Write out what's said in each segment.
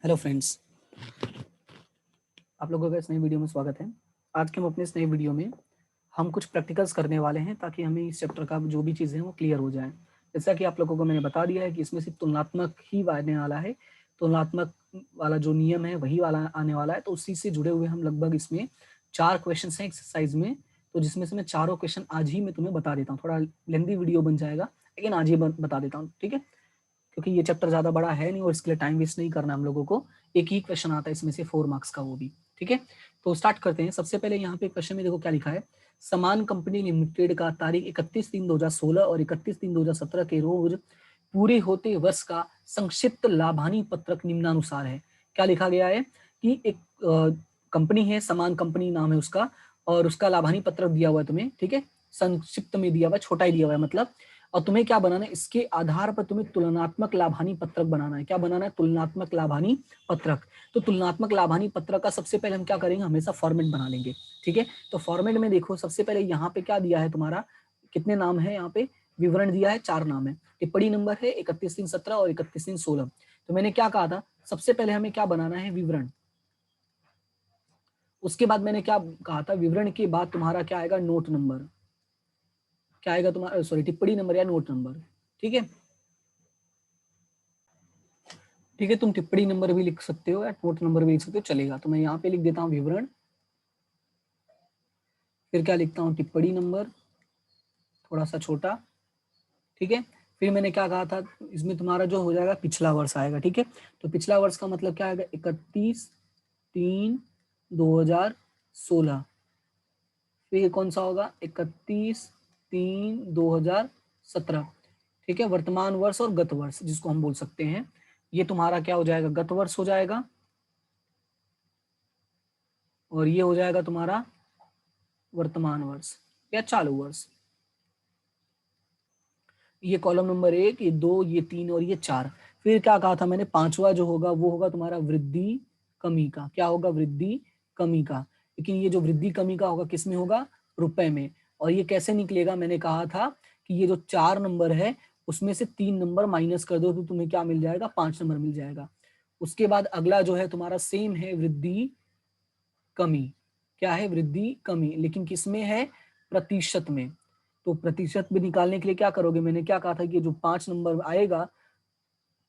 Hello friends, आप लोगों का इस नई वीडियो में स्वागत है। आज के हम अपने इस नई वीडियो में हम कुछ प्रैक्टिकल्स करने वाले हैं ताकि हमें इस चैप्टर का जो भी चीज़ें हैं वो क्लियर हो जाए। जैसा कि आप लोगों को मैंने बता दिया है कि इसमें सिर्फ तुलनात्मक ही आने वाला है। तुलनात्मक वाला जो नियम है वही वाला आने वाला है, तो उसी से जुड़े हुए हम लगभग इसमें 4 क्वेश्चन हैं एक्सरसाइज में। तो जिसमें से मैं चारों क्वेश्चन आज ही मैं तुम्हें बता देता हूँ। थोड़ा लेंदी वीडियो बन जाएगा, लेकिन आज ही बता देता हूँ, ठीक है? क्योंकि ये चैप्टर ज़्यादा बड़ा है नहीं और इसके लिए टाइम वेस्ट नहीं करना हम लोगों को। एक ही क्वेश्चन आता है इसमें से 4 मार्क्स का, वो भी ठीक है। तो स्टार्ट करते हैं। सबसे पहले यहाँ पे क्वेश्चन में देखो क्या लिखा है। समान कंपनी लिमिटेड का तारीख 31/3/2016 और 31/3/2017 के रोज पूरे होते वर्ष का संक्षिप्त लाभानी पत्रक निम्नानुसार है। क्या लिखा गया है कि एक कंपनी है, समान कंपनी नाम है उसका, और उसका लाभानी पत्रक दिया हुआ है तुम्हें, ठीक है। संक्षिप्त में दिया हुआ है, छोटा ही दिया हुआ है मतलब। और तुम्हें क्या बनाना है, इसके आधार पर तुम्हें तुलनात्मक लाभानी पत्रक बनाना है। क्या बनाना है? तुलनात्मक लाभानी पत्रक। तो तुलनात्मक लाभानी पत्रक का सबसे पहले हम क्या करेंगे, हमेशा फॉर्मेट बना लेंगे, ठीक है। तो फॉर्मेट में देखो, सबसे पहले यहाँ पे क्या दिया है तुम्हारा, कितने नाम है यहाँ पे, विवरण दिया है, 4 नाम है। टिप्पणी नंबर है 31/3/17 और 31/3/16। तो मैंने क्या कहा था, सबसे पहले हमें क्या बनाना है, विवरण। उसके बाद मैंने क्या कहा था, विवरण के बाद तुम्हारा क्या आएगा, नोट नंबर। क्या आएगा तुम्हारा, सॉरी, टिप्पणी नंबर या नोट नंबर, ठीक है। ठीक है, तुम टिप्पणी नंबर भी लिख सकते हो या नोट नंबर भी लिख सकते हो, चलेगा। तो मैं यहाँ पे लिख देता हूँ विवरण, फिर क्या लिखता हूँ, टिप्पणी नंबर, थोड़ा सा छोटा, ठीक है। फिर मैंने क्या कहा था, इसमें तुम्हारा जो हो जाएगा पिछला वर्ष आएगा, ठीक है। तो पिछला वर्ष का मतलब क्या आएगा, 31/3/2016। फिर कौन सा होगा, 31/3/2017, ठीक है। वर्तमान वर्ष और गत वर्ष जिसको हम बोल सकते हैं, ये तुम्हारा क्या हो जाएगा, गत वर्ष हो जाएगा, और ये हो जाएगा तुम्हारा वर्तमान वर्ष या चालू वर्ष। ये कॉलम नंबर 1, ये 2, ये 3 और ये 4। फिर क्या कहा था मैंने, पांचवा जो होगा वो होगा तुम्हारा वृद्धि कमी का। क्या होगा, वृद्धि कमी का। लेकिन ये जो वृद्धि कमी का होगा किस में होगा, रुपए में। और ये कैसे निकलेगा, मैंने कहा था कि ये जो 4 नंबर है उसमें से 3 नंबर माइनस कर दो तो तुम्हें क्या मिल जाएगा, 5 नंबर मिल जाएगा। उसके बाद अगला जो है तुम्हारा सेम है, वृद्धि कमी। क्या है, वृद्धि कमी, लेकिन किसमें है, प्रतिशत में। तो प्रतिशत में निकालने के लिए क्या करोगे, मैंने क्या कहा था कि जो 5 नंबर आएगा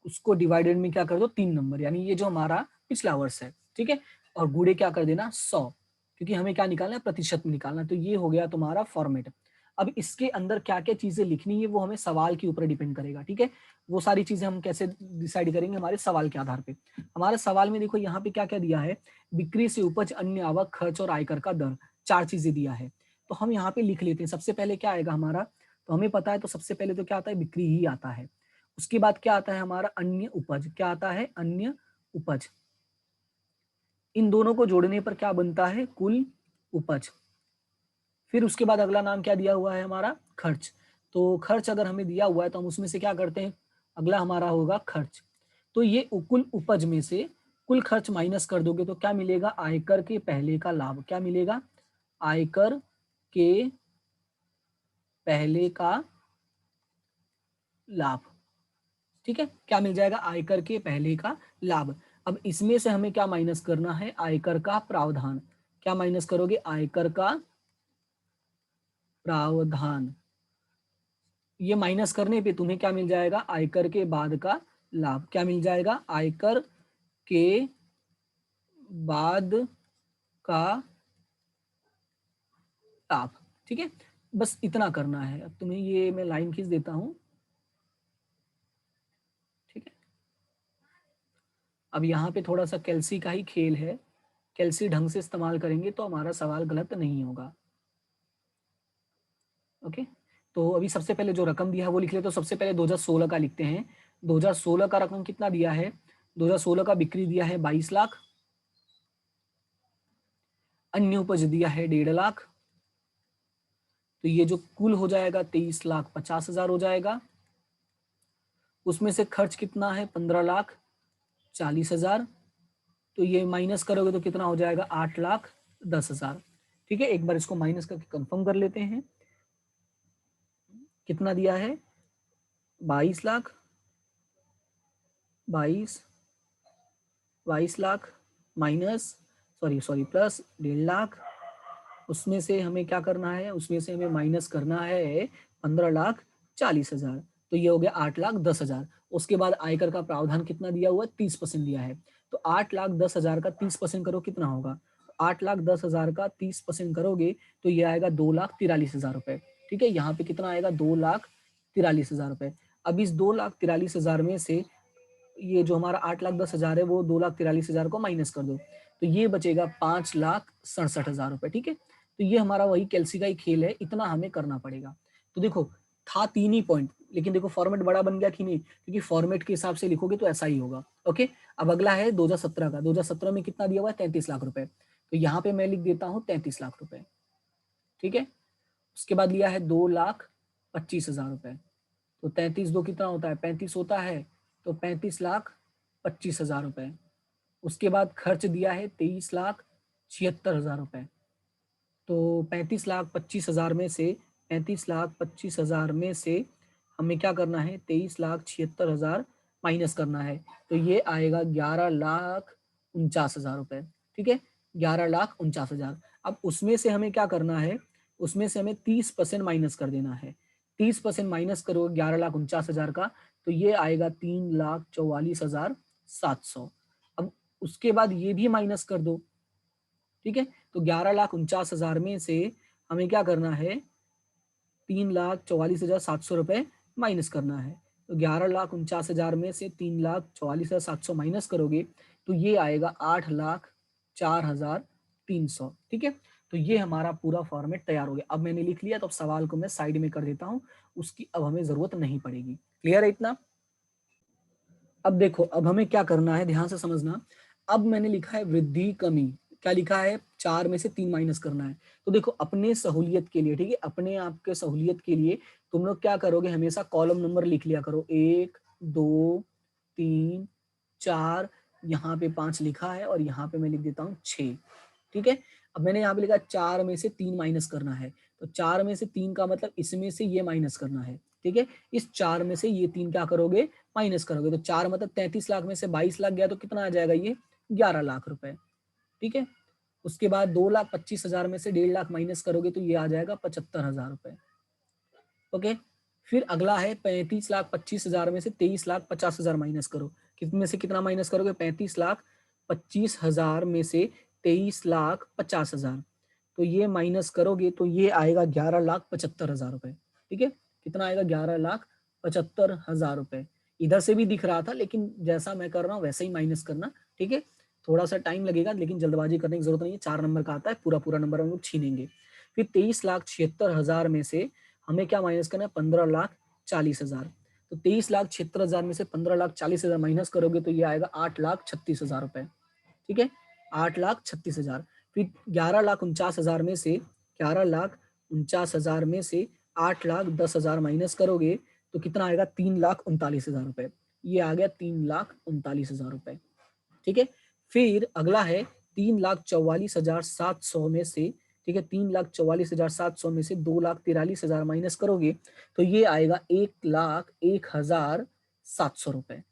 उसको डिवाइडेड में क्या कर दो, 3 नंबर, यानी ये जो हमारा पिछला वर्ष है, ठीक है। और गुणे क्या कर देना, 100, क्योंकि हमें क्या निकालना है, प्रतिशत में निकालना है। तो ये हो गया तुम्हारा फॉर्मेट। अब इसके अंदर क्या क्या चीजें लिखनी है वो हमें सवाल के ऊपर डिपेंड करेगा, ठीक है। वो सारी चीजें हम कैसे डिसाइड करेंगे, हमारे सवाल के आधार पे। हमारे सवाल में देखो यहाँ पे क्या क्या दिया है, बिक्री से उपज, अन्य आवक, खर्च और आयकर का दर, 4 चीजें दिया है। तो हम यहाँ पे लिख लेते हैं। सबसे पहले क्या आएगा हमारा, तो हमें पता है, तो सबसे पहले तो क्या आता है, बिक्री ही आता है। उसके बाद क्या आता है हमारा, अन्य उपज। क्या आता है, अन्य उपज। इन दोनों को जोड़ने पर क्या बनता है, कुल उपज। फिर उसके बाद अगला नाम क्या दिया हुआ है हमारा, खर्च। तो खर्च अगर हमें दिया हुआ है तो हम उसमें से क्या करते हैं, अगला हमारा होगा खर्च। तो ये कुल उपज में से कुल खर्च माइनस कर दोगे तो क्या मिलेगा, आयकर के पहले का लाभ। क्या मिलेगा, आयकर के पहले का लाभ, ठीक है। क्या मिल जाएगा, आयकर के पहले का लाभ। अब इसमें से हमें क्या माइनस करना है, आयकर का प्रावधान। क्या माइनस करोगे, आयकर का प्रावधान। ये माइनस करने पे तुम्हें क्या मिल जाएगा, आयकर के बाद का लाभ। क्या मिल जाएगा, आयकर के बाद का लाभ, ठीक है। बस इतना करना है। अब तुम्हें ये मैं लाइन खींच देता हूं, ठीक है। अब यहाँ पे थोड़ा सा कैल्सी का ही खेल है, कैल्सी ढंग से इस्तेमाल करेंगे तो हमारा सवाल गलत नहीं होगा, ओके। तो अभी सबसे पहले जो रकम दिया है वो लिख लेते, तो सबसे पहले 2016 का लिखते हैं। 2016 का रकम कितना दिया है, 2016 का बिक्री दिया है 22 लाख, अन्य उपज दिया है 1.5 लाख। तो ये जो कुल हो जाएगा 23,50,000 हो जाएगा। उसमें से खर्च कितना है, 15,40,000। तो ये माइनस करोगे तो कितना हो जाएगा, 8,10,000, ठीक है। एक बार इसको माइनस करके कंफर्म कर लेते हैं। कितना दिया है, 22 lakh, 22 22 lakh minus sorry plus 1.5 lakh, उसमें से हमें क्या करना है, उसमें से हमें माइनस करना है 15,40,000, तो ये हो गया 8,10,000। उसके बाद आयकर का प्रावधान कितना दिया हुआ है, 30% दिया है, तो 8,10,000 का 30% करो कितना होगा, 8,10,000 का 30% करोगे तो ये आएगा 2,43,000 रुपए। ठीक है, यहाँ पे कितना आएगा, 2,43,000 रुपए। अब इस 2,43,000 में से ये जो हमारा 8,10,000 है वो 2,43,000 को माइनस कर दो, तो ये बचेगा 5,67,000 रुपए। ठीक है, तो ये हमारा वही कैलसी का ही खेल है, इतना हमें करना पड़ेगा। तो देखो था 3 ही पॉइंट, लेकिन देखो फॉर्मेट बड़ा बन गया कि नहीं, क्योंकि फॉर्मेट के हिसाब से लिखोगे तो ऐसा ही होगा। ओके, अब अगला है 2017 का। 2017 में कितना दिया हुआ है, 33 लाख रुपए, तो यहाँ पे मैं लिख देता हूँ 33 लाख रुपए। ठीक है, उसके बाद लिया है 2,25,000 रुपए, तो 33 दो कितना होता है, 35 होता है, तो 35,25,000 रुपए। उसके बाद खर्च दिया है 23,76,000 रुपए, तो 35,25,000 में से 35,25,000 में से हमें क्या करना है, 23,76,000 माइनस करना है, तो ये आएगा 11,49,000 रुपए। ठीक है, 11,49,000। अब उसमें से हमें क्या करना है, उसमें से हमें 30% माइनस कर देना है। 30% माइनस करो 11,49,000 का, तो ये आएगा 3,44,700। अब उसके बाद ये भी माइनस कर दो। ठीक है, तो 11,49,000 में से हमें क्या करना है, 3,44,700 रुपए माइनस करना है, तो 11,49,000 में से 3,44,700 माइनस करोगे तो ये आएगा 8,04,300। ठीक है, तो ये हमारा पूरा फॉर्मेट तैयार हो गया। अब मैंने लिख लिया, तो अब सवाल को मैं साइड में कर देता हूँ, उसकी अब हमें जरूरत नहीं पड़ेगी। क्लियर है इतना? अब देखो, अब हमें क्या करना है, ध्यान से समझना। अब मैंने लिखा है वृद्धि कमी, क्या लिखा है, 4 में से 3 माइनस करना है। तो देखो अपने सहूलियत के लिए, ठीक है, अपने आप के सहूलियत के लिए तुम लोग क्या करोगे, हमेशा कॉलम नंबर लिख लिया करो, 1 2 3 4, यहाँ पे 5 लिखा है और यहाँ पे मैं लिख देता हूँ 6। ठीक है, अब मैंने यहाँ पे लिखा 4 में से 3 माइनस करना है, तो 4 में से 3 का मतलब इसमें से ये माइनस करना है। ठीक है, इस 4 में से ये 3 क्या करोगे, माइनस करोगे, तो 4 मतलब 33 लाख में से 22 लाख गया तो कितना आ जाएगा, ये 11 लाख रुपए। ठीक है, उसके बाद 2,25,000 में से 1.5 लाख माइनस करोगे तो ये आ जाएगा 75,000 रुपए। ओके, फिर अगला है 35,25,000 में से 23,50,000 माइनस करो, कितने में से कितना माइनस करोगे, 35,25,000 में से 23,50,000, तो ये माइनस करोगे तो ये आएगा 11,75,000 रुपए। ठीक है, कितना आएगा, 11,75,000 रुपए। इधर से भी दिख रहा था, लेकिन जैसा मैं कर रहा हूँ वैसे ही माइनस करना। ठीक है, थोड़ा सा टाइम लगेगा, लेकिन जल्दबाजी करने की जरूरत नहीं है, 4 नंबर का आता है, पूरा पूरा नंबर हम लोग छीनेंगे। फिर 23,76,000 में से हमें क्या माइनस करना है, 15,40,000, तो 23,76,000 में से 15,40,000 माइनस करोगे तो ये आएगा 8,36,000 रुपए। ठीक है, 8,36,000। फिर 11,49,000 में से 11,49,000 में से 8,10,000 माइनस करोगे तो कितना आएगा, 3,39,000 रुपए। ये आ गया 3,39,000 रुपए। ठीक है, फिर अगला है 3,44,700 में से, ठीक है, 3,44,700 में से 2,43,000 माइनस करोगे तो ये आएगा 1,01,700 रुपए।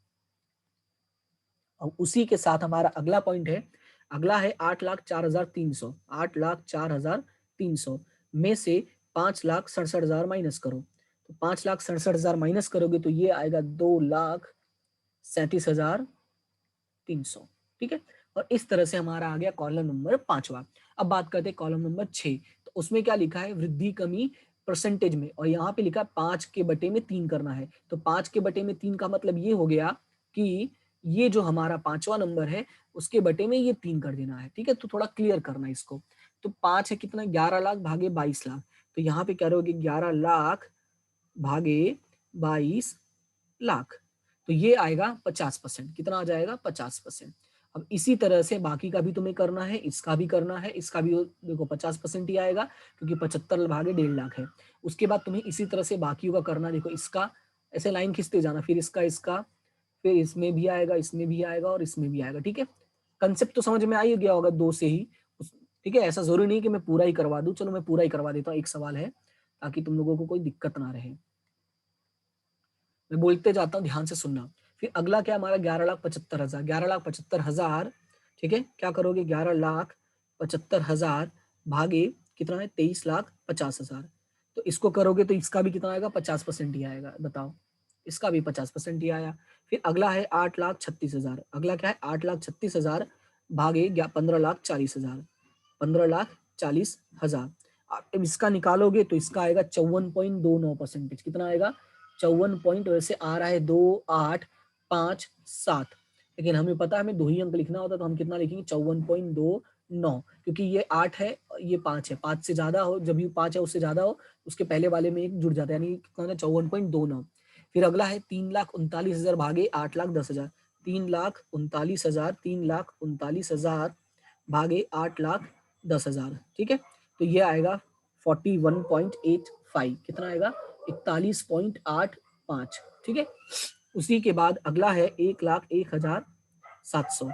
और उसी के साथ हमारा अगला पॉइंट है, अगला है 8,04,300, 8,04,300 में से 5,67,000 माइनस करो, तो 5,67,000 माइनस करोगे तो ये आएगा 2,37,300। ठीक है, और इस तरह से हमारा आ गया कॉलम नंबर 5वां। अब बात करते हैं कॉलम नंबर 6, तो उसमें क्या लिखा है, वृद्धि कमी परसेंटेज में, और यहाँ पे लिखा 5/3 करना है, तो 5/3 का मतलब ये हो गया कि ये जो हमारा 5वां नंबर है उसके बटे में ये 3 कर देना है। ठीक है, तो थोड़ा क्लियर करना इसको। तो 5 है कितना, 11 लाख भागे 22 लाख, तो यहाँ पे क्या रहोगे, 11 लाख भागे 22 लाख, तो ये आएगा 50%। कितना आ जाएगा, 50%। अब इसी तरह से बाकी का भी तुम्हें करना है, इसका भी करना है, इसका भी देखो 50% ही आएगा, क्योंकि 75 भागे 1.5 लाख है। उसके बाद तुम्हें इसी तरह से बाकियों का करना, देखो इसका ऐसे लाइन खींचते जाना, फिर इसका फिर इसमें भी आएगा, इसमें भी आएगा और इसमें भी आएगा। ठीक है, कंसेप्ट तो समझ में आ ही गया होगा 2 से ही। ठीक है, ऐसा जरूरी नहीं कि मैं पूरा ही करवा दूं, चलो मैं पूरा ही करवा देता हूँ, एक सवाल है ताकि तुम लोगों को कोई दिक्कत ना रहे। मैं बोलते जाता हूँ, ध्यान से सुनना। फिर अगला क्या हमारा 11,75,000, 11,75,000, ठीक है, क्या करोगे 11,75,000 भागे कितना है 23,50,000, तो इसको करोगे तो इसका भी कितना आएगा 50% ही आएगा, बताओ इसका भी 50% ही आया। फिर अगला है 8,36,000, अगला क्या है 8,36,000 भागे 15,40,000, 15,40,000, अब इसका निकालोगे तो इसका आएगा 54.29%, कितना आएगा 54 पॉइंट, वैसे आ रहा है 2857, लेकिन हमें पता है हमें 2 ही अंक लिखना होता है, तो हम कितना लिखेंगे 54.29, क्योंकि ये 8 है ये 5 है, 5 से ज्यादा हो, जब ये 5 है उससे ज्यादा हो उसके पहले वाले में एक जुड़ जाता है, यानी कितना 54.29। फिर अगला है 3,39,000 भागे 8,10,000, 3,39,000, 3,39,000 भागे 8,10,000, ठीक है, तो ये आएगा 41.85, कितना आएगा 41.85, ठीक है। उसी के बाद अगला है 1,01,700,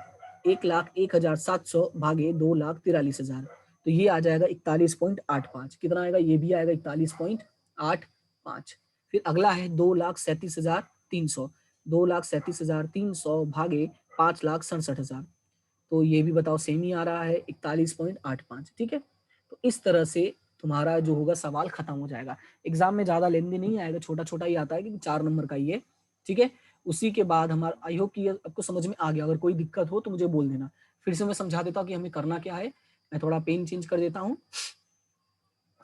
1,01,700 भागे 2,43,000, तो ये आ जाएगा 41.85, कितना आएगा ये भी आएगा 41.85। फिर अगला है 2,37,300, 2,37,300 भागे 5,67,000, तो ये भी बताओ सेम ही आ रहा है 41.85, ठीक है। तो इस तरह से तुम्हारा जो होगा सवाल खत्म हो जाएगा। एग्जाम में ज्यादा लेंदी नहीं आएगा, छोटा छोटा ही आता है क्योंकि 4 नंबर का ये, ठीक है। उसी के बाद हमारा आई होप कि आपको समझ में आ गया, अगर कोई दिक्कत हो तो मुझे बोल देना, फिर से मैं समझा देता हूँ कि हमें करना क्या है। मैं थोड़ा पेन चेंज कर देता हूँ।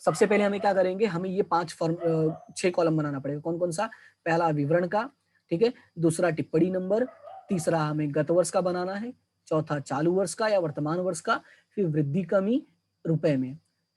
सबसे पहले हमें क्या करेंगे, हमें ये 6 कॉलम बनाना पड़ेगा। कौन कौन सा, पहला विवरण का, ठीक है, दूसरा टिप्पणी नंबर, तीसरा हमें गत वर्ष का बनाना है, चौथा चालू वर्ष का या वर्तमान वर्ष का, फिर वृद्धि कमी रुपए में,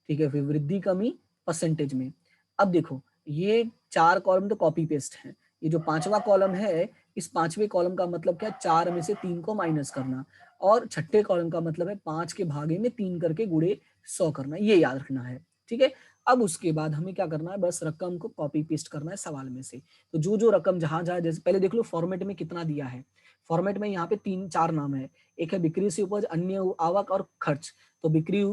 ठीक है, फिर वृद्धि कमी परसेंटेज में। अब देखो ये 4 कॉलम तो कॉपी पेस्ट है, ये जो 5वां कॉलम है, इस 5वें कॉलम का मतलब क्या है 4 में से 3 को माइनस करना, और छठे कॉलम का मतलब है 5 के भागे में 3 करके गुणे 100 करना, ये याद रखना है, ठीक है। अब उसके बाद हमें क्या करना है, बस रकम को कॉपी पेस्ट करना है सवाल में से। तो जो जो रकम जहां जहां, जैसे पहले देख लो फॉर्मेट में कितना दिया है, फॉर्मेट में यहाँ पे 3-4 नाम है, एक है बिक्री से उपज, अन्य आवक और खर्च। तो बिक्री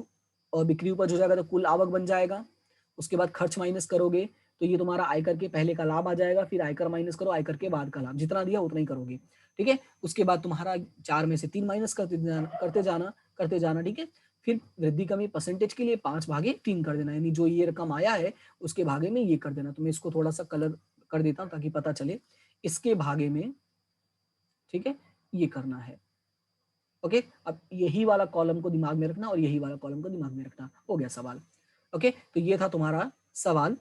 और बिक्री उपज हो जाएगा तो कुल आवक बन जाएगा, उसके बाद खर्च माइनस करोगे तो ये तुम्हारा आयकर के पहले का लाभ आ जाएगा, फिर आयकर माइनस करो आयकर के बाद का लाभ, जितना दिया उतना ही करोगे, ठीक है। उसके बाद तुम्हारा 4 में से 3 माइनस करते जाना, ठीक है। फिर वृद्धि कमी परसेंटेज के लिए 5/3 कर देना, यानी जो ये रकम आया है उसके भागे में ये कर देना। तो मैं इसको थोड़ा सा कलर कर देता हूँ ताकि पता चले, इसके भागे में, ठीक है, ये करना है, ओके। अब यही वाला कॉलम को दिमाग में रखना और यही वाला कॉलम को दिमाग में रखना, हो गया सवाल, ओके। तो ये था तुम्हारा सवाल।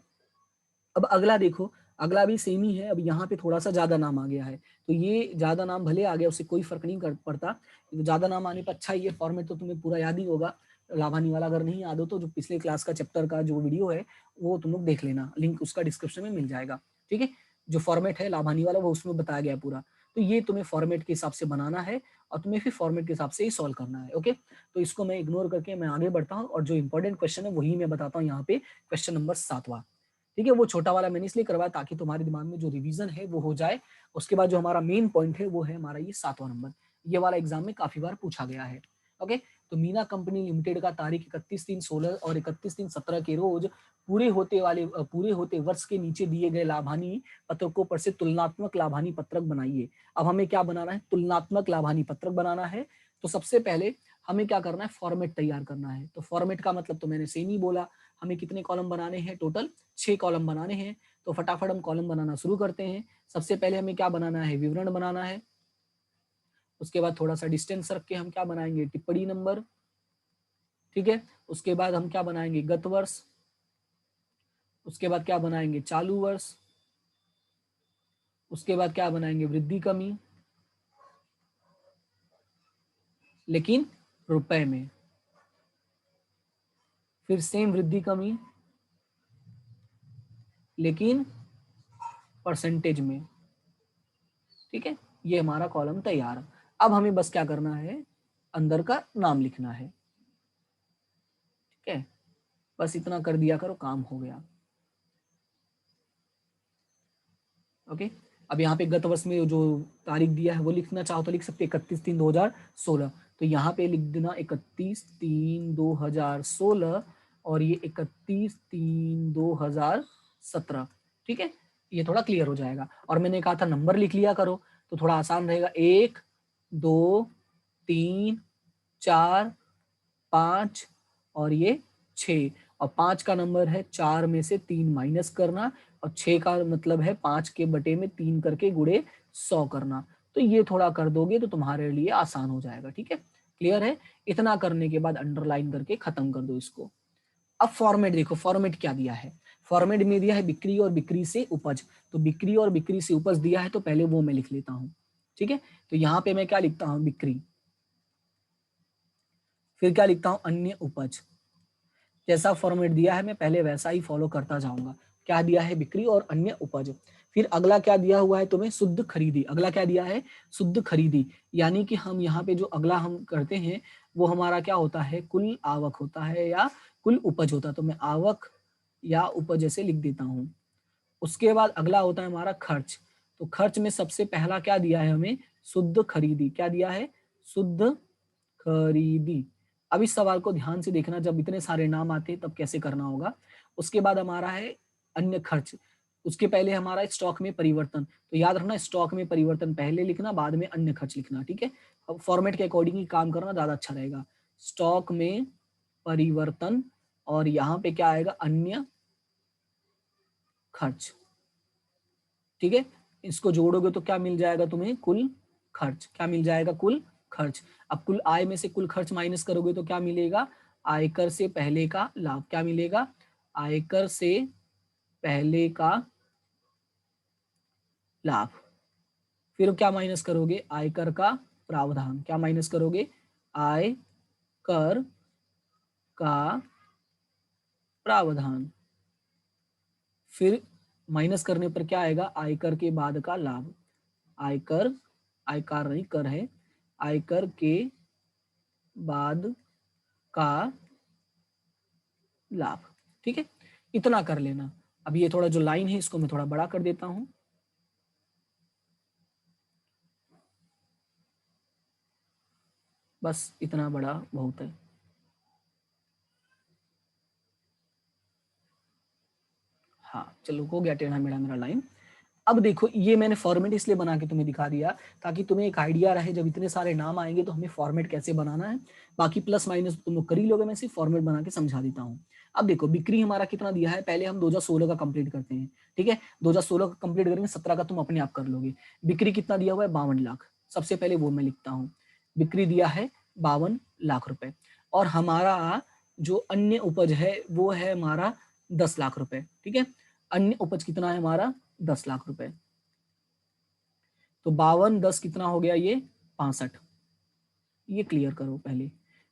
अब अगला देखो, अगला भी सेम ही है, अब यहाँ पे थोड़ा सा ज्यादा नाम आ गया है, तो ये ज्यादा नाम भले आ गया उससे कोई फर्क नहीं पड़ता, ज्यादा नाम आने पर अच्छा, ये फॉर्मेट तो तुम्हें पूरा याद ही होगा लाभानी वाला, अगर नहीं याद हो तो जो पिछले क्लास का चैप्टर का जो वीडियो है वो तुम लोग देख लेना, लिंक उसका डिस्क्रिप्शन में मिल जाएगा, ठीक है। जो फॉर्मेट है लाभानी वाला वो उसमें बताया गया पूरा, तो ये तुम्हें फॉर्मेट के हिसाब से बनाना है और तुम्हें फिर फॉर्मेट के हिसाब से ही सॉल्व करना है, ओके। तो इसको मैं इग्नोर करके मैं आगे बढ़ता हूँ और जो इंपॉर्टेंट क्वेश्चन है वही मैं बताता हूँ यहाँ पे, क्वेश्चन नंबर 7वां, ठीक है। वो छोटा वाला मैंने इसलिए करवाया ताकि तुम्हारे दिमाग में जो रिवीजन है वो हो जाए। उसके बाद जो हमारा मेन पॉइंट है वो है हमारा ये 7वां नंबर, ये वाला एग्जाम में काफी बार पूछा गया है, ओके। तो मीना कंपनी लिमिटेड का तारीख 31/3/16 और 31/3/17 के रोज पूरे होते वर्ष के नीचे दिए गए लाभानी पत्रकों पर से तुलनात्मक लाभानी पत्रक बनाइए। अब हमें क्या बनाना है, तुलनात्मक लाभानी पत्रक बनाना है। तो सबसे पहले हमें क्या करना है, फॉर्मेट तैयार करना है। तो फॉर्मेट का मतलब तो मैंने सेम ही बोला, हमें कितने कॉलम बनाने हैं, टोटल 6 कॉलम बनाने हैं। तो फटाफट हम कॉलम बनाना शुरू करते हैं। सबसे पहले हमें क्या बनाना है, विवरण बनाना है। उसके बाद थोड़ा सा डिस्टेंस रख के हम क्या बनाएंगे, टिप्पणी नंबर, ठीक है। उसके बाद हम क्या बनाएंगे, गत वर्ष। उसके बाद क्या बनाएंगे, चालू वर्ष। उसके बाद क्या बनाएंगे, वृद्धि कमी, लेकिन रुपए में। फिर सेम वृद्धि कमी लेकिन परसेंटेज में, ठीक है। ये हमारा कॉलम तैयार। अब हमें बस क्या करना है, अंदर का नाम लिखना है, ठीक है। बस इतना कर दिया करो, काम हो गया, ओके। अब यहाँ पे गत वर्ष में जो तारीख दिया है वो लिखना चाहो तो लिख सकते 31/3/2016। तो यहाँ पे लिख देना 31/3/2016 और ये 31/3/2017, ठीक है। ये थोड़ा क्लियर हो जाएगा। और मैंने कहा था नंबर लिख लिया करो, तो थोड़ा आसान रहेगा। 1 2 3 4 5 और ये 6, और 5 का नंबर है 4 में से 3 माइनस करना, और 6 का मतलब है 5 के बटे में 3 करके गुणे 100 करना। तो ये थोड़ा कर दोगे तो तुम्हारे लिए आसान हो जाएगा। ठीक है, क्लियर है? इतना करने के बाद अंडरलाइन करके खत्म कर दो इसको। अब फॉर्मेट देखो, फॉर्मेट क्या दिया है। फॉर्मेट में दिया है बिक्री और बिक्री से उपज। तो बिक्री और बिक्री से उपज दिया है तो पहले वो मैं लिख लेता हूं। ठीक है, तो यहाँ पे मैं क्या लिखता हूँ, बिक्री, फिर क्या लिखता हूं, अन्य उपज। जैसा फॉर्मेट दिया है मैं पहले वैसा ही फॉलो करता जाऊंगा। क्या दिया है, बिक्री और अन्य उपज। फिर अगला क्या दिया हुआ है तुम्हें, शुद्ध खरीदी। अगला क्या दिया है, शुद्ध खरीदी। यानी कि हम यहाँ पे जो अगला हम करते हैं वो हमारा क्या होता है, कुल आवक होता है या कुल उपज होता है। तो मैं आवक या उपज ऐसे लिख देता हूँ। उसके बाद अगला होता है हमारा खर्च। तो खर्च में सबसे पहला क्या दिया है हमें, शुद्ध खरीदी। क्या दिया है, शुद्ध खरीदी। अब इस सवाल को ध्यान से देखना, जब इतने सारे नाम आते हैं तब कैसे करना होगा। उसके बाद हमारा है अन्य खर्च। उसके पहले हमारा स्टॉक में परिवर्तन। तो याद रखना, स्टॉक में परिवर्तन पहले लिखना, बाद में अन्य खर्च लिखना। ठीक है, अब फॉर्मेट के अकॉर्डिंग ही काम करना ज्यादा अच्छा रहेगा। स्टॉक में परिवर्तन, और यहाँ पे क्या आएगा, अन्य खर्च। ठीक है, इसको जोड़ोगे तो क्या मिल जाएगा तुम्हें, कुल खर्च। क्या मिल जाएगा, कुल खर्च। अब कुल आय में से कुल खर्च माइनस करोगे तो क्या मिलेगा, आयकर से पहले का लाभ। क्या मिलेगा, आयकर से पहले का लाभ। फिर क्या माइनस करोगे, आयकर का प्रावधान। क्या माइनस करोगे, आयकर का प्रावधान। फिर माइनस करने पर क्या आएगा, आयकर के बाद का लाभ। आयकर, आयकर नहीं कर है, आयकर के बाद का लाभ। ठीक है, इतना कर लेना। अब ये थोड़ा जो लाइन है इसको मैं थोड़ा बड़ा कर देता हूं। बस इतना बड़ा बहुत है। हाँ चलो, हो गया टेढ़ा मेढ़ा मेरा लाइन। अब देखो, ये मैंने फॉर्मेट इसलिए बना के तुम्हें दिखा दिया ताकि तुम्हें एक आइडिया रहे जब इतने सारे नाम आएंगे तो हमें फॉर्मेट कैसे बनाना है। बाकी प्लस माइनस तुम लोग कर ही लोगे, मैं सिर्फ फॉर्मेट बना के समझा देता हूँ। अब देखो, बिक्री हमारा कितना दिया है, पहले हम 2016 का कंप्लीट करते हैं। ठीक है, 2016 का कंप्लीट करेंगे, 17 का तुम अपने आप कर लोगे। बिक्री कितना दिया हुआ है, 52 लाख। सबसे पहले वो मैं लिखता हूँ, बिक्री दिया है 52 लाख रुपए। और हमारा जो अन्य उपज है वो है हमारा 10 लाख रुपए। ठीक है, अन्य उपज कितना है हमारा, 10 लाख रुपए। तो 52 10 कितना हो गया, ये 65। ये क्लियर करो पहले।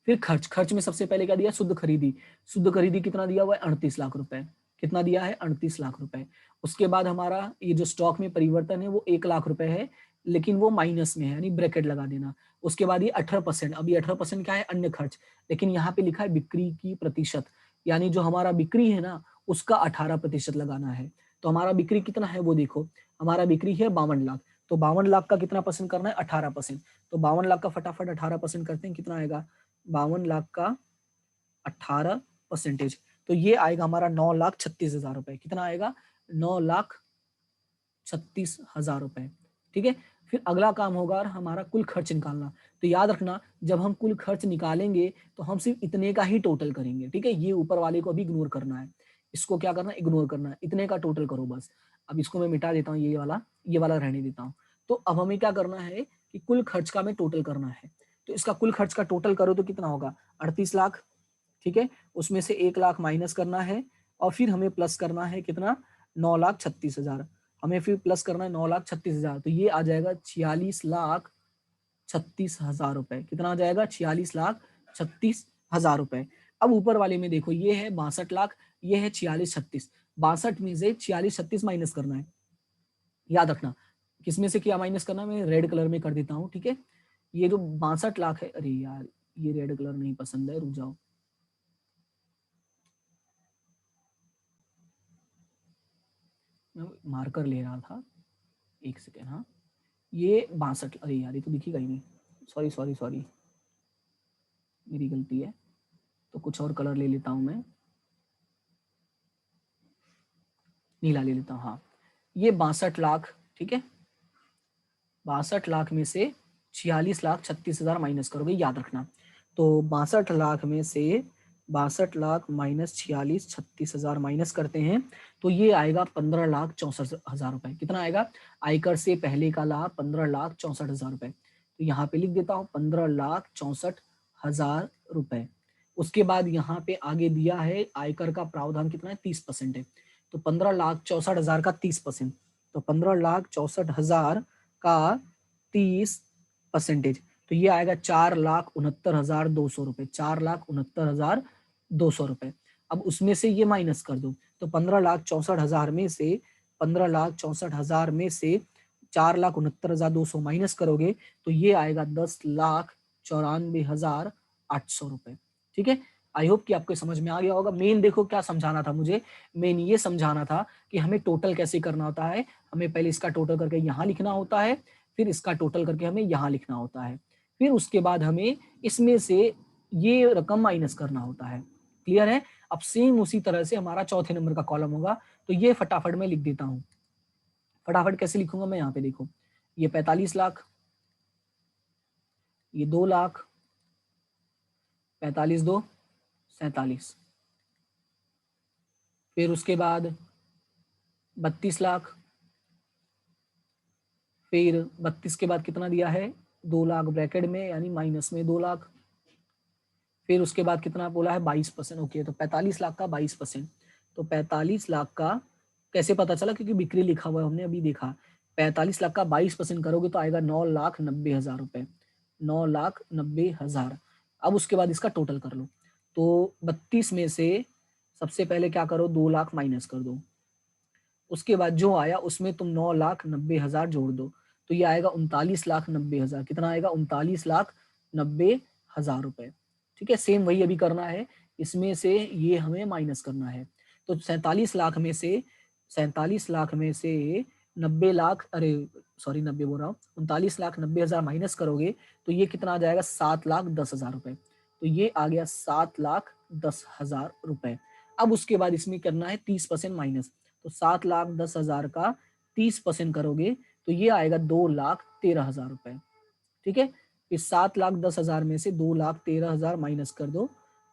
फिर खर्च, खर्च में सबसे पहले क्या दिया, शुद्ध खरीदी। शुद्ध खरीदी कितना दिया हुआ है, 38 लाख रुपए। कितना दिया है, 38 लाख रुपए। उसके बाद हमारा ये जो स्टॉक में परिवर्तन है वो 1 लाख रुपए है, लेकिन वो माइनस में है, यानी ब्रैकेट लगा देना। उसके बाद ये 18%, अब ये 18% क्या है, अन्य खर्च। लेकिन यहाँ पे लिखा है बिक्री की प्रतिशत, यानी जो हमारा बिक्री है ना उसका 18% लगाना है। तो हमारा बिक्री कितना है वो देखो, हमारा बिक्री है 52 लाख। तो 52 लाख का कितना परसेंट करना है, 18%। तो 52 लाख का फटाफट 18% करते हैं, कितना आएगा, 52 लाख का 18%। तो ये आएगा हमारा 9,36,000 रुपए। कितना आएगा, 9,36,000 रुपए। ठीक है, फिर अगला काम होगा हमारा कुल खर्च निकालना। तो याद रखना, जब हम कुल खर्च निकालेंगे तो हम सिर्फ इतने का ही टोटल करेंगे। ठीक है, ये ऊपर वाले को भी इग्नोर करना है, इसको क्या करना है, इग्नोर करना है। इतने का टोटल करो बस। अब इसको मैं मिटा देता हूँ, ये वाला रहने देता हूँ। तो अब हमें क्या करना है कि कुल खर्च का हमें टोटल करना है। तो इसका कुल खर्च का टोटल करो तो कितना होगा, 38 लाख। ठीक है, उसमें से 1 लाख माइनस करना है, और फिर हमें प्लस करना है कितना, 9,36,000। हमें फिर प्लस करना है 9,36,000, तो ये आ जाएगा 46,36,000 रुपए। कितना आ जाएगा, 46,36,000 रुपए। अब ऊपर वाले में देखो, ये है 62 लाख, ये है 46,36। 62 में से 46,36 माइनस करना है। याद रखना किसमें से क्या माइनस करना है, मैं रेड कलर में कर देता हूँ। ठीक है, ये जो 62 लाख है, अरे यार ये रेड कलर नहीं पसंद है, रुक जाओ, मैं मार्कर ले रहा था, एक सेकेंड। हाँ, ये 62, अरे यार ये तो दिखेगा ही नहीं, सॉरी सॉरी सॉरी, मेरी गलती है। तो कुछ और कलर ले लेता हूँ मैं, नीला ले लेता हूँ। हाँ, ये 62 लाख। ठीक है, 62 लाख में से 46,36,000 माइनस करोगे, याद रखना। तो 62 लाख में से 62 लाख माइनस 46,36,000 माइनस करते हैं तो ये आएगा 15,64,000 रुपए। कितना आएगा? आयकर से पहले का लाभ 15,64,000 रुपए। तो यहाँ पे लिख देता हूँ 15,64,000 रुपए। उसके बाद यहाँ पे आगे दिया है आयकर का प्रावधान कितना है, 30% है। तो 15,64,000 का 30%, तो 15,64,000 का 30%, तो ये आएगा 4,69,200 रुपए, 4,69,200 रुपए। अब उसमें से ये माइनस कर दो, तो 15,64,000 में से 15,64,000 में से 4,69,200 माइनस करोगे तो ये आएगा 10,94,800 रुपए। ठीक है, आई होप कि आपको समझ में आ गया होगा। मेन देखो क्या समझाना था मुझे, मेन ये समझाना था कि हमें टोटल कैसे करना होता है। हमें पहले इसका टोटल करके यहाँ लिखना होता है, फिर इसका टोटल करके हमें यहाँ लिखना होता है, फिर उसके बाद हमें इसमें से ये रकम माइनस करना होता है। क्लियर है? अब सेम उसी तरह से हमारा चौथे नंबर का कॉलम होगा, तो ये फटाफट मैं लिख देता हूँ। फटाफट कैसे लिखूंगा मैं, यहाँ पे देखो, ये 45 लाख, ये 2 लाख, 45 2 47, फिर उसके बाद 32 लाख, फिर 32 के बाद कितना दिया है, 2 लाख ब्रैकेट में यानी माइनस में 2 लाख, फिर उसके बाद कितना बोला है, 22%। ओके, तो 45 लाख का 22%, तो 45 लाख का कैसे पता चला, क्योंकि बिक्री लिखा हुआ है, हमने अभी देखा। 45 लाख का 22% करोगे तो आएगा 9,90,000 रुपए, 9,90,000। अब उसके बाद इसका टोटल कर लो, तो 32 में से सबसे पहले क्या करो, 2 लाख माइनस कर दो, उसके बाद जो आया उसमें तुम 9,90,000 जोड़ दो, तो ये आएगा 39,90,000। कितना आएगा, 39,90,000 रुपए। ठीक है, सेम वही अभी करना है, इसमें से ये हमें माइनस करना है। तो 47 लाख में से 47 लाख में से 90 लाख, अरे सॉरी 90 बोल रहा हूँ, 39,90,000 माइनस करोगे तो ये कितना आ जाएगा, 7,10,000 रुपए। तो ये आ गया 7,10,000 रुपए। अब उसके बाद इसमें करना है 30% माइनस, तो 7,10,000 का 30% करोगे तो ये आएगा 2,13,000 रुपए। ठीक है, इस 7,10,000 में से 2,13,000 माइनस कर दो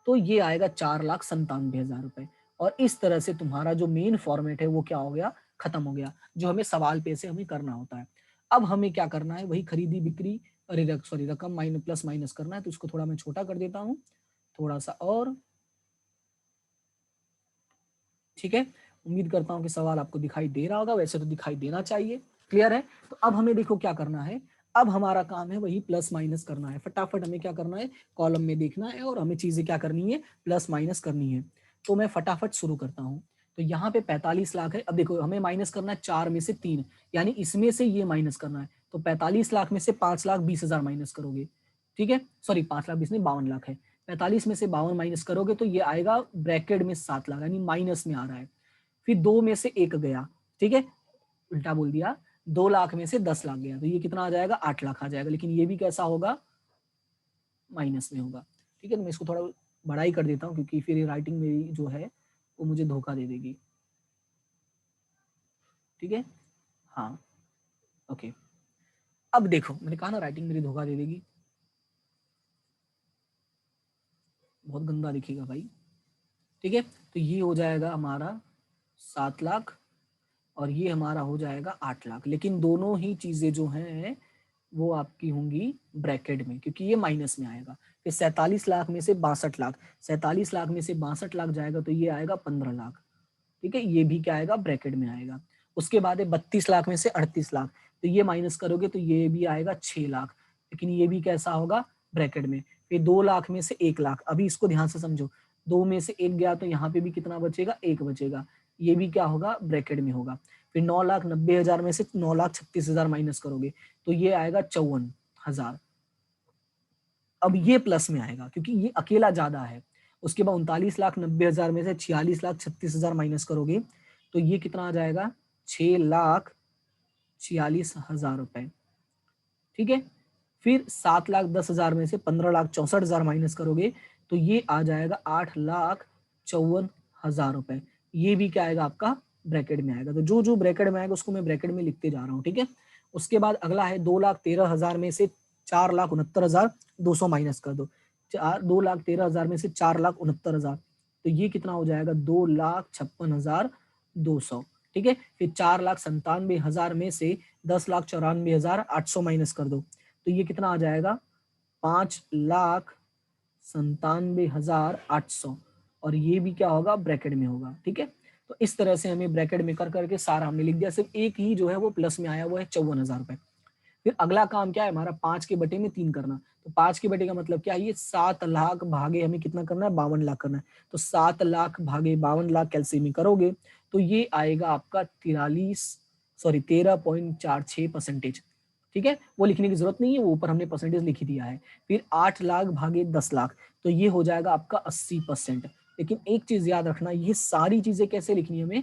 तो ये आएगा 4,97,000 रुपए। और इस तरह से तुम्हारा जो मेन फॉर्मेट है वो क्या हो गया, खत्म हो गया, जो हमें सवाल पे से हमें करना होता है। अब हमें क्या करना है, वही खरीदी बिक्री, अरे सॉरी रकम माइनस प्लस माइनस करना है, तो इसको थोड़ा मैं छोटा कर देता हूँ, थोड़ा सा और। ठीक है, उम्मीद करता हूं कि सवाल आपको दिखाई दे रहा होगा, वैसे तो दिखाई देना चाहिए। क्लियर है? तो अब हमें देखो क्या करना है, अब हमारा काम है वही प्लस माइनस करना है। फटाफट हमें क्या करना है, कॉलम में देखना है और हमें चीजें क्या करनी है, प्लस माइनस करनी है। तो मैं फटाफट शुरू करता हूँ। तो यहाँ पे 45 लाख है, अब देखो हमें माइनस करना है 4 में से 3, यानी इसमें से ये माइनस करना है। तो 45 लाख में से 5,20,000 माइनस करोगे। ठीक है, सॉरी 5,20,000 नहीं, 52 लाख है। 45 में से 52 माइनस करोगे तो ये आएगा ब्रैकेट में 7 लाख, यानी माइनस में आ रहा है। फिर 2 में से 1 गया, ठीक है, उल्टा बोल दिया, 2 लाख में से 10 लाख गया, तो ये कितना आ जाएगा, 8 लाख आ जाएगा, लेकिन ये भी कैसा होगा, माइनस में होगा। ठीक है, तो मैं इसको थोड़ा बड़ा ही कर देता हूँ क्योंकि फिर राइटिंग मेरी जो है वो मुझे धोखा दे देगी। ठीक है, हाँ ओके। अब देखो मैंने कहा ना राइटिंग मेरी धोखा दे देगी, बहुत गंदा दिखेगा भाई। ठीक है, तो ये हो जाएगा हमारा 7 लाख और ये हमारा हो जाएगा 8 लाख, लेकिन दोनों ही चीजें जो हैं वो आपकी होंगी ब्रैकेट में, क्योंकि ये माइनस में आएगा। फिर 47 लाख में से 62 लाख, 47 लाख में से 62 लाख जाएगा तो ये आएगा 15 लाख। ठीक है, ये भी क्या आएगा, ब्रैकेट में आएगा। उसके बाद है 32 लाख में से 38 लाख, तो ये माइनस करोगे तो ये भी आएगा 6 लाख, लेकिन ये भी कैसा होगा, ब्रैकेट में। फिर 2 लाख में से 1 लाख, अभी इसको ध्यान से समझो, 2 में से 1 गया तो यहाँ पे भी कितना बचेगा, 1 बचेगा, ये भी क्या होगा, ब्रैकेट में होगा। फिर 9,90,000 में से 9,36,000 माइनस करोगे तो ये आएगा 54,000। अब ये प्लस में आएगा क्योंकि ये अकेला ज्यादा है। उसके बाद 39,90,000 में से 46,36,000 माइनस करोगे तो ये कितना आ जाएगा, 6,46,000 रुपए। ठीक है, फिर 7,10,000 में से 15,64,000 माइनस करोगे तो ये आ जाएगा 8,54,000 रुपए। ये भी क्या आएगा आपका, ब्रैकेट में आएगा। तो जो जो ब्रैकेट में आएगा उसको मैं ब्रैकेट में लिखते जा रहा हूँ। ठीक है, उसके बाद अगला है 2,13,000 में से 4,69,200 माइनस कर दो। 2,13,000 में से 4,69,000, तो ये कितना हो जाएगा 2,56,200। ठीक है, फिर 4,97,000 में से 10,94,800 माइनस कर दो, तो ये कितना आ जाएगा 5,97,800, और ये भी क्या होगा ब्रैकेट में होगा। ठीक है, तो इस तरह से हमें ब्रैकेट में कर करके सारा हमने लिख दिया। सिर्फ एक ही जो है वो प्लस में आया, वो है 54,000 रुपए। फिर अगला काम क्या है हमारा, 5 के बटे में 3 करना। तो 5 के बटे का मतलब क्या है, ये 7 लाख भागे हमें कितना करना है 52 लाख करना है। तो 7 लाख भागे 52 लाख कैलसी में करोगे तो ये आएगा आपका 13.46%। ठीक है, वो लिखने की जरूरत नहीं है, वो ऊपर हमने परसेंटेज लिख ही दिया है। फिर 8 लाख भागे 10 लाख, तो ये हो जाएगा आपका 80%। लेकिन एक चीज याद रखना, ये सारी चीजें कैसे लिखनी है हमें,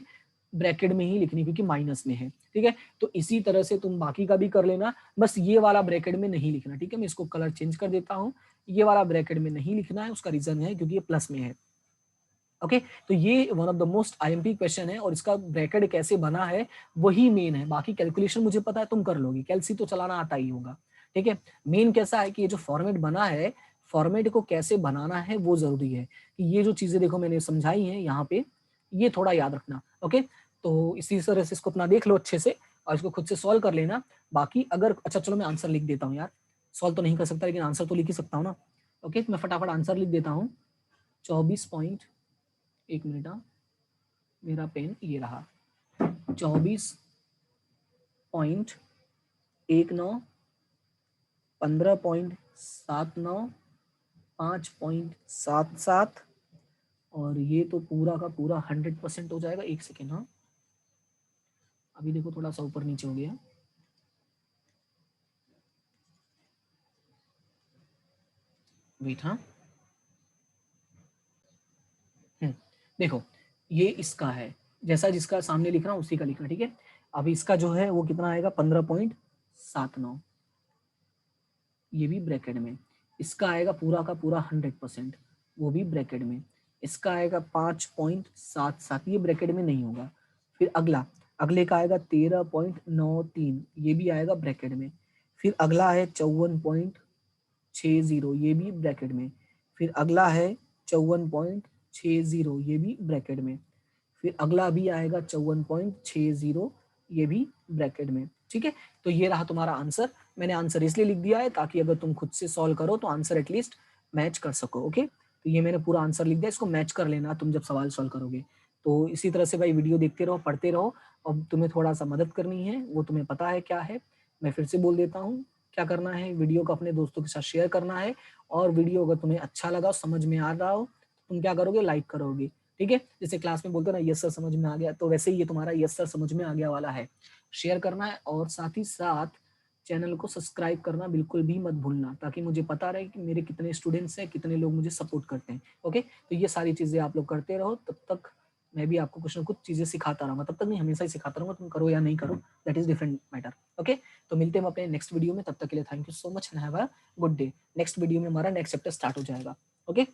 ब्रैकेट में ही लिखनी, क्योंकि माइनस में है। ठीक है, तो इसी तरह से तुम बाकी का भी कर लेना, बस ये वाला ब्रैकेट में नहीं लिखना। ठीक है, मैं इसको कलर चेंज कर देता हूँ, ये वाला ब्रैकेट में नहीं लिखना है, उसका रीजन है क्योंकि ये प्लस में है। ओके, तो ये one of the most IMP question है, और इसका ब्रैकेट कैसे बना है वही मेन है। बाकी कैलकुलेशन मुझे पता है तुम कर लोगी, कैलसी तो चलाना आता ही होगा। ठीक है, मेन कैसा है कि ये जो फॉर्मेट बना है, फॉर्मेट को कैसे बनाना है वो जरूरी है। कि ये जो चीजें देखो मैंने समझाई है यहाँ पे, ये थोड़ा याद रखना। ओके, तो इसी तरह से इसको अपना देख लो अच्छे से, और इसको खुद से सॉल्व कर लेना। बाकी अगर अच्छा चलो मैं आंसर लिख देता हूँ यार, सॉल्व तो नहीं कर सकता लेकिन आंसर तो लिख ही सकता हूँ ना। ओके, तो मैं फटाफट आंसर लिख देता हूँ। 24 पॉइंट, एक मिनट, मेरा पेन ये रहा, 24.19, 15.79, 5.77, और ये तो पूरा का पूरा 100% हो जाएगा। एक सेकेंड, हाँ अभी देखो थोड़ा सा ऊपर नीचे हो गया, वेट, हाँ देखो ये इसका है, जैसा जिसका सामने लिख रहा हूँ उसी का लिखना। ठीक है, अब इसका जो है वो कितना आएगा 15.79, ये भी ब्रैकेट में। इसका आएगा पूरा का पूरा 100%, वो भी ब्रैकेट में। इसका आएगा 5.77, ये ब्रैकेट में नहीं होगा। फिर अगले का आएगा 13.93, ये भी आएगा ब्रैकेट में। फिर अगला है 54.60, ये भी ब्रैकेट में। फिर अगला है 54.60, ये भी ब्रैकेट में। फिर अगला भी आएगा 54.60, ये भी ब्रैकेट में। ठीक है, तो ये रहा तुम्हारा आंसर। मैंने आंसर इसलिए लिख दिया है ताकि अगर तुम खुद से सॉल्व करो तो आंसर एटलीस्ट मैच कर सको। ओके, तो ये मैंने पूरा आंसर लिख दिया, इसको मैच कर लेना तुम जब सवाल सॉल्व करोगे। तो इसी तरह से भाई वीडियो देखते रहो, पढ़ते रहो। अब तुम्हें थोड़ा सा मदद करनी है, वो तुम्हें पता है क्या है, मैं फिर से बोल देता हूँ क्या करना है। वीडियो को अपने दोस्तों के साथ शेयर करना है, और वीडियो अगर तुम्हें अच्छा लगा, समझ में आ रहा हो, तुम क्या करोगे, लाइक करोगे। ठीक है, जैसे क्लास में बोलते हो ना यस सर समझ में आ गया, तो वैसे ही ये तुम्हारा यस सर समझ में आ गया वाला है। शेयर करना है, और साथ ही साथ चैनल को सब्सक्राइब करना बिल्कुल भी मत भूलना, ताकि मुझे पता रहे कि मेरे कितने स्टूडेंट्स हैं, कितने लोग मुझे सपोर्ट करते हैं। ओके, तो ये सारी चीजें आप लोग करते रहो, तब तक मैं भी आपको कुछ ना कुछ चीजें सिखाता रहूंगा। तब तक नहीं, हमेशा ही सिखाता रहूंगा, तुम करो या नहीं करो that is different matter. Okay, तो मिलते हैं अपने नेक्स्ट वीडियो में, तब तक के लिए thank you so much and have a good day. Next video में हमारा नेक्स्ट चैप्टर स्टार्ट हो जाएगा। ओके।